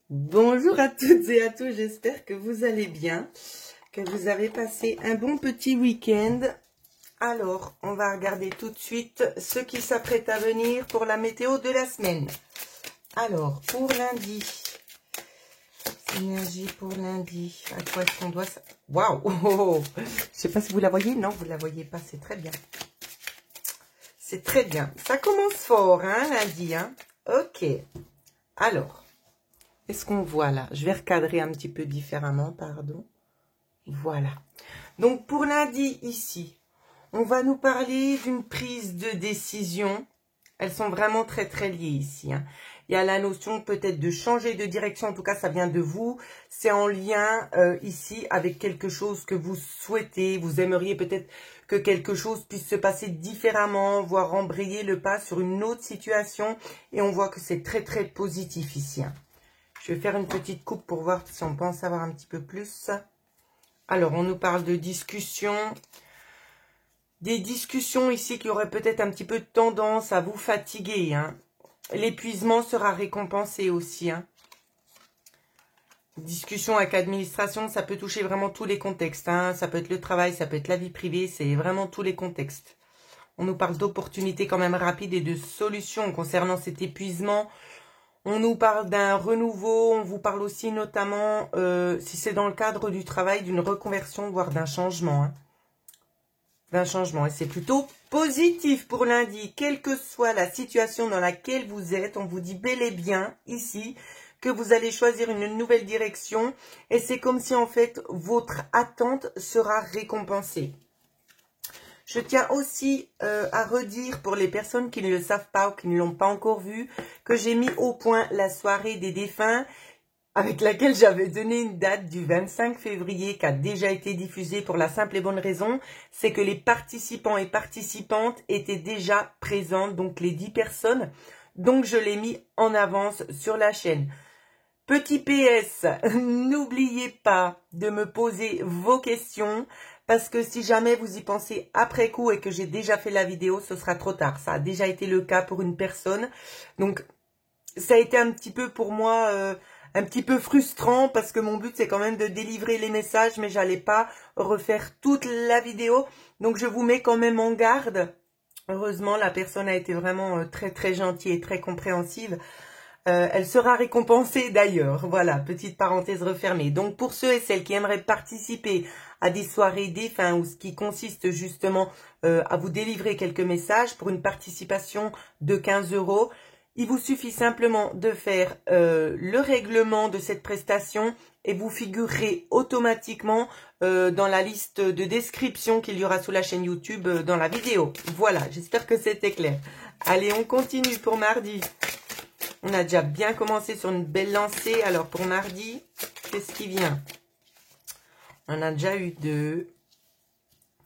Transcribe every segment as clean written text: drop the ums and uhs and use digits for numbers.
Bonjour à toutes et à tous, j'espère que vous allez bien, que vous avez passé un bon petit week-end. Alors, on va regarder tout de suite ce qui s'apprête à venir pour la météo de la semaine. Alors, pour lundi, énergie pour lundi, à quoi est-ce qu'on doit ça? Waouh, oh, oh, oh. Je ne sais pas si vous la voyez, non, vous la voyez pas, c'est très bien. C'est très bien, ça commence fort, hein, lundi, hein. Ok, alors. Est-ce qu'on voit là? Je vais recadrer un petit peu différemment, pardon. Voilà. Donc, pour lundi, ici, on va nous parler d'une prise de décision. Elles sont vraiment très, très liées ici, hein. Il y a la notion peut-être de changer de direction. En tout cas, ça vient de vous. C'est en lien ici avec quelque chose que vous souhaitez. Vous aimeriez peut-être que quelque chose puisse se passer différemment, voire embrayer le pas sur une autre situation. Et on voit que c'est très, très positif ici, hein. Je vais faire une petite coupe pour voir si on peut en savoir un petit peu plus. Alors, on nous parle de discussions. Des discussions ici qui auraient peut-être un petit peu de tendance à vous fatiguer, hein. L'épuisement sera récompensé aussi, hein. Discussion avec l'administration, ça peut toucher vraiment tous les contextes, hein. Ça peut être le travail, ça peut être la vie privée, c'est vraiment tous les contextes. On nous parle d'opportunités quand même rapides et de solutions concernant cet épuisement. On nous parle d'un renouveau, on vous parle aussi notamment, si c'est dans le cadre du travail, d'une reconversion, voire d'un changement, hein. D'un changement, et c'est plutôt positif pour lundi. Quelle que soit la situation dans laquelle vous êtes, on vous dit bel et bien, ici, que vous allez choisir une nouvelle direction, et c'est comme si, en fait, votre attente sera récompensée. Je tiens aussi à redire pour les personnes qui ne le savent pas ou qui ne l'ont pas encore vu, que j'ai mis au point la soirée des défunts avec laquelle j'avais donné une date du 25 février qui a déjà été diffusée pour la simple et bonne raison, c'est que les participants et participantes étaient déjà présentes, donc les 10 personnes, donc je l'ai mis en avance sur la chaîne. Petit PS, n'oubliez pas de me poser vos questions, parce que si jamais vous y pensez après coup et que j'ai déjà fait la vidéo, ce sera trop tard. Ça a déjà été le cas pour une personne. Donc, ça a été un petit peu pour moi, un petit peu frustrant, parce que mon but, c'est quand même de délivrer les messages, mais j'allais pas refaire toute la vidéo. Donc, je vous mets quand même en garde. Heureusement, la personne a été vraiment très, très gentille et très compréhensive. Elle sera récompensée d'ailleurs. Voilà, petite parenthèse refermée. Donc, pour ceux et celles qui aimeraient participer à des soirées défunts, ou ce qui consiste justement à vous délivrer quelques messages pour une participation de 15 €, il vous suffit simplement de faire le règlement de cette prestation et vous figurerez automatiquement dans la liste de description qu'il y aura sous la chaîne YouTube dans la vidéo. Voilà, j'espère que c'était clair. Allez, on continue pour mardi. On a déjà bien commencé sur une belle lancée. Alors, pour mardi, qu'est-ce qui vient? On a déjà eu 2.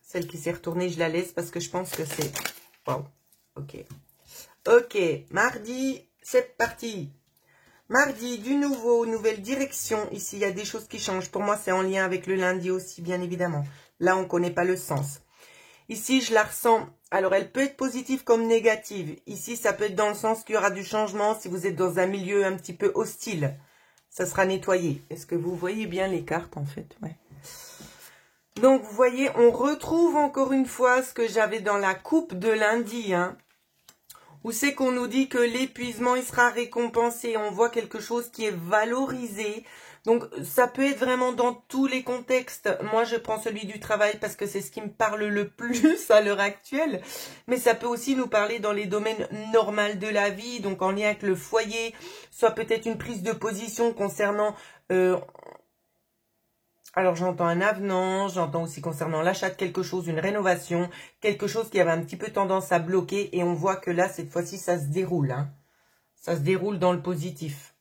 Celle qui s'est retournée, je la laisse parce que je pense que c'est... Wow, ok. Ok, mardi, c'est parti. Mardi, du nouveau, nouvelle direction. Ici, il y a des choses qui changent. Pour moi, c'est en lien avec le lundi aussi, bien évidemment. Là, on ne connaît pas le sens. Ici, je la ressens. Alors, elle peut être positive comme négative. Ici, ça peut être dans le sens qu'il y aura du changement si vous êtes dans un milieu un petit peu hostile. Ça sera nettoyé. Est-ce que vous voyez bien les cartes, en fait? Ouais. Donc, vous voyez, on retrouve encore une fois ce que j'avais dans la coupe de lundi, hein, où c'est qu'on nous dit que l'épuisement, il sera récompensé. On voit quelque chose qui est valorisé. Donc, ça peut être vraiment dans tous les contextes. Moi, je prends celui du travail parce que c'est ce qui me parle le plus à l'heure actuelle. Mais ça peut aussi nous parler dans les domaines normaux de la vie, donc en lien avec le foyer, soit peut-être une prise de position concernant... alors, j'entends un avenant, j'entends aussi concernant l'achat de quelque chose, une rénovation, quelque chose qui avait un petit peu tendance à bloquer. Et on voit que là, cette fois-ci, ça se déroule, hein. Ça se déroule dans le positif.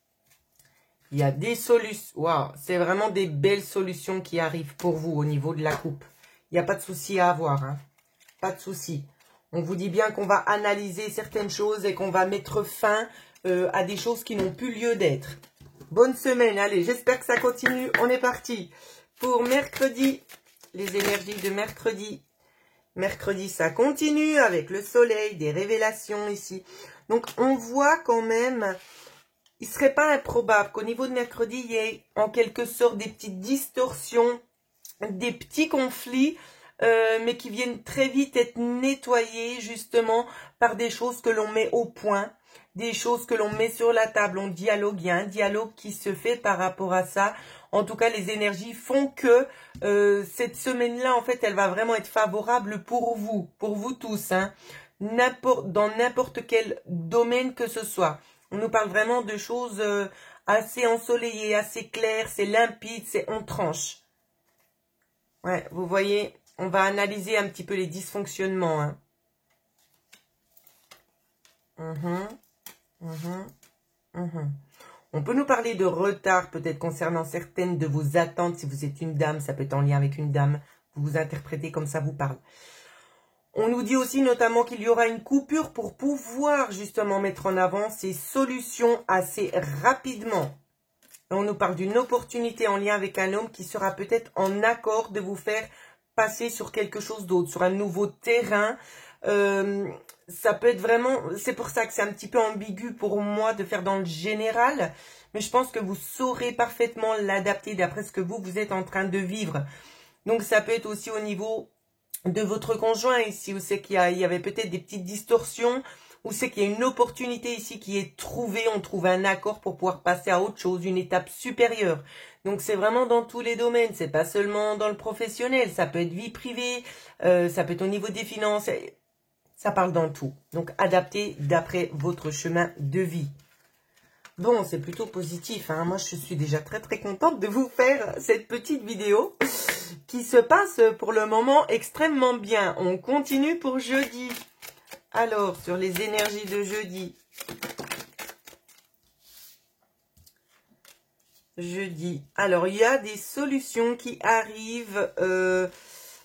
Il y a des solutions. Waouh, c'est vraiment des belles solutions qui arrivent pour vous au niveau de la coupe. Il n'y a pas de souci à avoir, hein. Pas de souci. On vous dit bien qu'on va analyser certaines choses et qu'on va mettre fin à des choses qui n'ont plus lieu d'être. Bonne semaine, allez, j'espère que ça continue. On est parti. Pour mercredi, les énergies de mercredi. Mercredi, ça continue avec le soleil, des révélations ici. Donc, on voit quand même il serait pas improbable qu'au niveau de mercredi, il y ait en quelque sorte des petites distorsions, des petits conflits, mais qui viennent très vite être nettoyés justement par des choses que l'on met au point, des choses que l'on met sur la table, on dialogue, il y a un dialogue qui se fait par rapport à ça. En tout cas, les énergies font que cette semaine-là, en fait, elle va vraiment être favorable pour vous tous, hein, dans n'importe quel domaine que ce soit. On nous parle vraiment de choses assez ensoleillées, assez claires, c'est limpide, c'est on tranche. Ouais, vous voyez, on va analyser un petit peu les dysfonctionnements, hein. On peut nous parler de retard, peut-être concernant certaines de vos attentes. Si vous êtes une dame, ça peut être en lien avec une dame. Vous vous interprétez comme ça vous parle. On nous dit aussi notamment qu'il y aura une coupure pour pouvoir justement mettre en avant ces solutions assez rapidement. On nous parle d'une opportunité en lien avec un homme qui sera peut-être en accord de vous faire passer sur quelque chose d'autre, sur un nouveau terrain. Ça peut être vraiment, c'est pour ça que c'est un petit peu ambigu pour moi de faire dans le général, mais je pense que vous saurez parfaitement l'adapter d'après ce que vous êtes en train de vivre. Donc ça peut être aussi au niveau de votre conjoint ici, où c'est qu'il y avait peut-être des petites distorsions, où c'est qu'il y a une opportunité ici qui est trouvée, on trouve un accord pour pouvoir passer à autre chose, une étape supérieure. Donc c'est vraiment dans tous les domaines, c'est pas seulement dans le professionnel, ça peut être vie privée, ça peut être au niveau des finances, ça parle dans tout. Donc adaptez d'après votre chemin de vie. Bon, c'est plutôt positif, hein. Moi je suis déjà très très contente de vous faire cette petite vidéo qui se passe pour le moment extrêmement bien. On continue pour jeudi. Alors, sur les énergies de jeudi. Alors, il y a des solutions qui arrivent.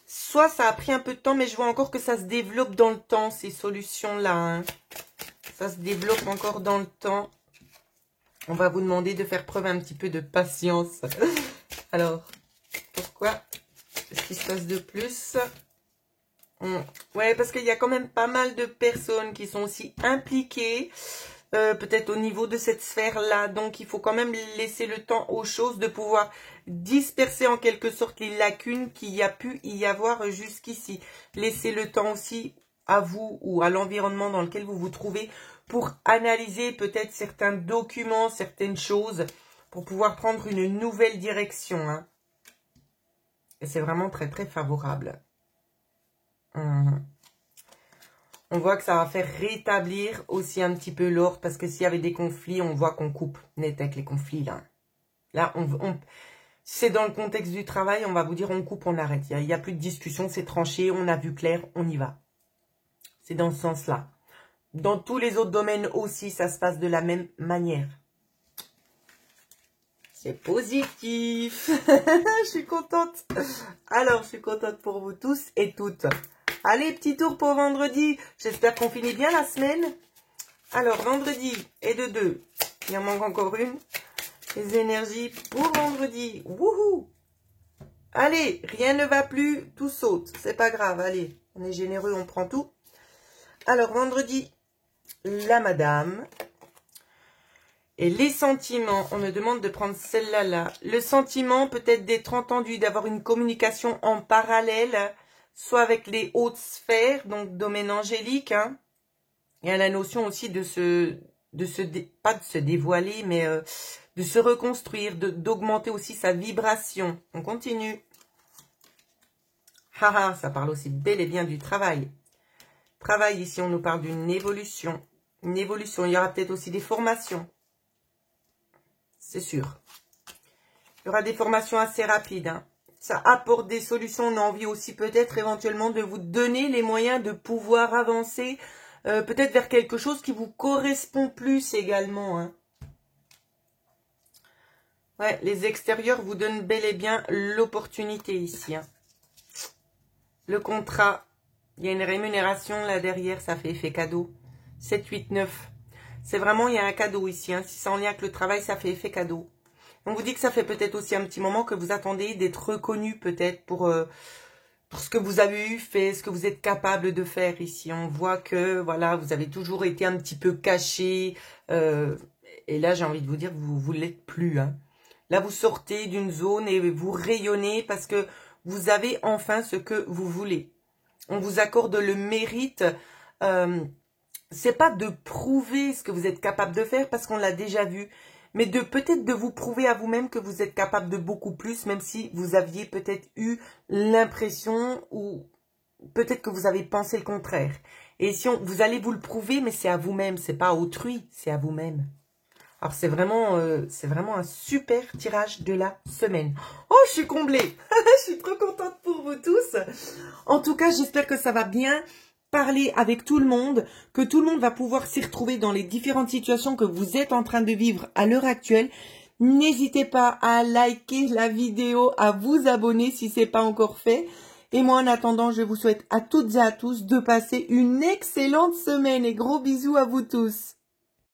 Soit ça a pris un peu de temps, mais je vois encore que ça se développe dans le temps, ces solutions-là, hein. Ça se développe encore dans le temps. On va vous demander de faire preuve un petit peu de patience. Alors, pourquoi? Qu'est-ce qui se passe de plus? Ouais, parce qu'il y a quand même pas mal de personnes qui sont aussi impliquées, peut-être au niveau de cette sphère-là. Donc, il faut quand même laisser le temps aux choses de pouvoir disperser en quelque sorte les lacunes qu'il y a pu y avoir jusqu'ici. Laissez le temps aussi à vous ou à l'environnement dans lequel vous vous trouvez pour analyser peut-être certains documents, certaines choses, pour pouvoir prendre une nouvelle direction, hein. Et c'est vraiment très, très favorable. On voit que ça va faire rétablir aussi un petit peu l'ordre, parce que s'il y avait des conflits, on voit qu'on coupe net avec les conflits, là. Là, c'est dans le contexte du travail, on va vous dire on coupe, on arrête. Il n'y a plus de discussion, c'est tranché, on a vu clair, on y va. C'est dans ce sens-là. Dans tous les autres domaines aussi, ça se passe de la même manière. C'est positif. Je suis contente. Alors, je suis contente pour vous tous et toutes. Allez, petit tour pour vendredi. J'espère qu'on finit bien la semaine. Alors, vendredi et de 2. Il en manque encore une. Les énergies pour vendredi. Wouhou! Allez, rien ne va plus, tout saute. C'est pas grave, allez. On est généreux, on prend tout. Alors, vendredi, la madame. Et les sentiments, on me demande de prendre celle-là, là. Le sentiment peut-être d'être entendu, d'avoir une communication en parallèle, soit avec les hautes sphères, donc domaine angélique, hein. Il y a la notion aussi pas de se dévoiler, mais de se reconstruire, d'augmenter aussi sa vibration. On continue. Haha, ça parle aussi bel et bien du travail. Travail, ici, on nous parle d'une évolution. Une évolution, il y aura peut-être aussi des formations. C'est sûr. Il y aura des formations assez rapides, hein. Ça apporte des solutions. On a envie aussi peut-être éventuellement de vous donner les moyens de pouvoir avancer peut-être vers quelque chose qui vous correspond plus également, hein. Ouais, les extérieurs vous donnent bel et bien l'opportunité ici, hein. Le contrat, il y a une rémunération là derrière, ça fait effet cadeau. 7, 8, 9. C'est vraiment, il y a un cadeau ici, hein. Si c'est en lien avec le travail, ça fait effet cadeau. On vous dit que ça fait peut-être aussi un petit moment que vous attendez d'être reconnu peut-être pour ce que vous avez eu fait, ce que vous êtes capable de faire ici. On voit que, voilà, vous avez toujours été un petit peu caché. Et là, j'ai envie de vous dire, vous ne l'êtes plus. Hein. Là, vous sortez d'une zone et vous rayonnez parce que vous avez enfin ce que vous voulez. On vous accorde le mérite. C'est pas de prouver ce que vous êtes capable de faire parce qu'on l'a déjà vu. Mais peut-être de vous prouver à vous-même que vous êtes capable de beaucoup plus, même si vous aviez peut-être eu l'impression ou peut-être que vous avez pensé le contraire. Et si vous allez vous le prouver, mais c'est à vous-même, c'est pas à autrui, c'est à vous-même. Alors c'est vraiment un super tirage de la semaine. Oh, je suis comblée. Je suis trop contente pour vous tous. En tout cas, j'espère que ça va bien parler avec tout le monde, que tout le monde va pouvoir s'y retrouver dans les différentes situations que vous êtes en train de vivre à l'heure actuelle. N'hésitez pas à liker la vidéo, à vous abonner si ce n'est pas encore fait. Et moi, en attendant, je vous souhaite à toutes et à tous de passer une excellente semaine et gros bisous à vous tous.